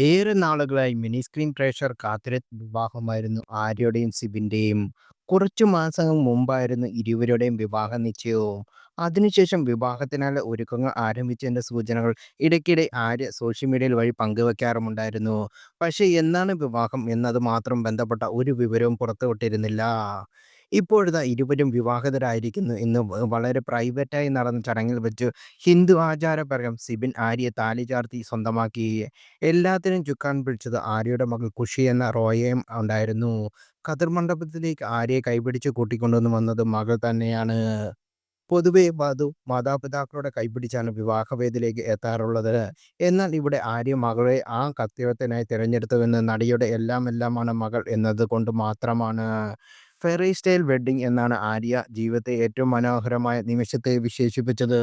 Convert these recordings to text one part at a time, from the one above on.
ഏറെ നാളുകളായി mini screen പ്രേക്ഷകർ കാത്തിരുന്ന വിവാഹമായിരുന്നു ആര്യയുടെയും സിബിന്റെയും. കുറച്ചു മാസങ്ങൾ മുമ്പായിരുന്നു ഇരുവരുടെയും വിവാഹ നിശ്ചയവും. അതിനുശേഷം വിവാഹത്തിനായുള്ള ഒരുക്കങ്ങൾ ആരംഭിച്ചതിന്റെ സൂചനകൾ ഇടയ്ക്കിടെ ആര്യ സോഷ്യൽ മീഡിയയിൽ വഴി പങ്കുവെക്കാറുമുണ്ടായിരുന്നു. പക്ഷേ എന്നാണ് വിവാഹം എന്നത് മാത്രം ബന്ധപ്പെട്ട ഒരു വിവരവും പുറത്തുവിട്ടിരുന്നില്ല. ഇപ്പോഴിതാ ഇരുവരും വിവാഹിതരായിരിക്കുന്നു. ഇന്ന് വളരെ പ്രൈവറ്റായി നടന്ന ചടങ്ങിൽ വെച്ച് ഹിന്ദു ആചാരപ്രകാരം സിബിൻ ആര്യയെ താലി ചാർത്തി സ്വന്തമാക്കി. എല്ലാത്തിനും ചുക്കാൻ പിടിച്ചത് ആര്യയുടെ മകൾ ഖുഷി എന്ന റോയയും ഉണ്ടായിരുന്നു. ഖത്തർ മണ്ഡപത്തിലേക്ക് ആര്യയെ കൈപിടിച്ച് കൂട്ടിക്കൊണ്ടുവന്ന് വന്നത് മകൾ തന്നെയാണ്. പൊതുവെ വധു മാതാപിതാക്കളുടെ കൈപിടിച്ചാണ് വിവാഹവേദിയിലേക്ക് എത്താറുള്ളത്. എന്നാൽ ഇവിടെ ആര്യ മകളെ ആ കർത്തവ്യത്തിനായി തിരഞ്ഞെടുത്തുവെന്ന് നടിയുടെ എല്ലാമാണ് മകൾ എന്നത് കൊണ്ട് മാത്രമാണ്. ഫെയറി സ്റ്റൈൽ വെഡ്ഡിംഗ് എന്നാണ് ആര്യ ജീവിതത്തെ ഏറ്റവും മനോഹരമായ നിമിഷത്തെ വിശേഷിപ്പിച്ചത്.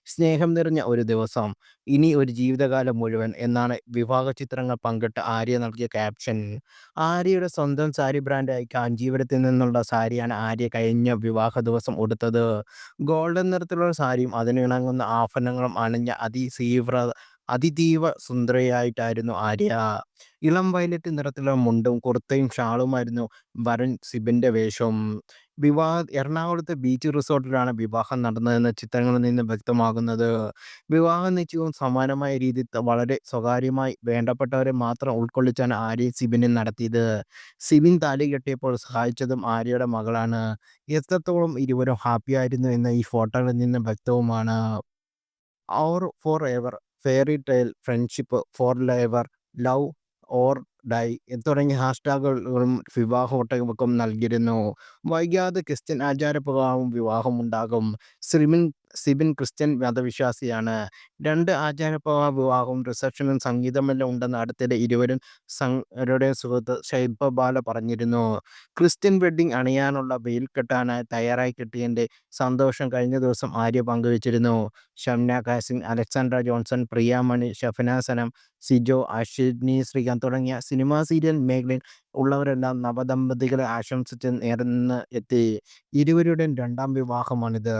സ്നേഹം നിറഞ്ഞ ഒരു ദിവസം, ഇനി ഒരു ജീവിതകാലം മുഴുവൻ എന്നാണ് വിവാഹ ചിത്രങ്ങൾ പങ്കിട്ട് ആര്യ നൽകിയ ക്യാപ്ഷൻ. ആര്യയുടെ സ്വന്തം സാരി ബ്രാൻഡായ കാഞ്ചീപുരത്തിൽ നിന്നുള്ള സാരിയാണ് ആര്യ കഴിഞ്ഞ വിവാഹ ദിവസം ഉടുത്തത്. ഗോൾഡൻ നിറത്തിലുള്ള സാരിയും അതിനിണങ്ങുന്ന ആഭരണങ്ങളും അണിഞ്ഞ അതിതീവ്ര സുന്ദരിയായിട്ടായിരുന്നു ആര്യ. ഇളം വയലറ്റ് നിറത്തിലുള്ള മുണ്ടും കുർത്തയും ഷാളുമായിരുന്നു വരൻ സിബിന്റെ വേഷം. എറണാകുളത്തെ ബീച്ച് റിസോർട്ടിലാണ് വിവാഹം നടന്നതെന്ന് ചിത്രങ്ങളിൽ നിന്ന് വ്യക്തമാകുന്നത്. വിവാഹ നിശ്ചയവും സമാനമായ രീതിയിൽ വളരെ സ്വകാര്യമായി വേണ്ടപ്പെട്ടവരെ മാത്രം ഉൾക്കൊള്ളിച്ചാണ് ആര്യയും സിബിനും നടത്തിയത്. സിബിൻ താലി കെട്ടിയപ്പോൾ സഹായിച്ചതും ആര്യയുടെ മകളാണ്. എത്രത്തോളം ഇരുവരും ഹാപ്പിയായിരുന്നു എന്ന് ഈ ഫോട്ടോകളിൽ നിന്ന് വ്യക്തവുമാണ്. "Our forever", "fairy tale", "friendship forever", "love or die തുടങ്ങിയ ഹാഷ്ടാഗുകളും വിവാഹ ഫോട്ടോകൾക്കും നൽകിയിരുന്നു. വൈകാതെ ക്രിസ്ത്യൻ ആചാരപ്രകാരം വിവാഹമുണ്ടാകും. സിബിൻ സിബിൻ ക്രിസ്ത്യൻ മതവിശ്വാസിയാണ്. രണ്ട് ആചാരപ്രകാരം വിവാഹവും റിസപ്ഷനും സംഗീതമെല്ലാം ഉണ്ടെന്ന് അടുത്തിടെ ഇരുവരുടെ സുഹൃത്ത് ശൈൽപ ബാല പറഞ്ഞിരുന്നു. ക്രിസ്ത്യൻ വെഡ്ഡിംഗ് അണിയാനുള്ള വെയിൽ കെട്ടാനായി തയ്യാറായി കിട്ടിയതിന്റെ സന്തോഷം കഴിഞ്ഞ ദിവസം ആര്യ പങ്കുവച്ചിരുന്നു. ഷംന കാസിം, അലക്സാണ്ട്ര ജോൺസൺ, പ്രിയ മണി, ഷഫ്ന സനം, സിജോ, അശ്വിനി ശ്രീകാന്ത് തുടങ്ങിയ സിനിമാ സീരിയൽ മേഖലയിൽ ഉള്ളവരെല്ലാം നവദമ്പതികളെ ആശംസിച്ച് നേർന്ന് എത്തി. ഇരുവരുടെയും രണ്ടാം വിവാഹമാണിത്.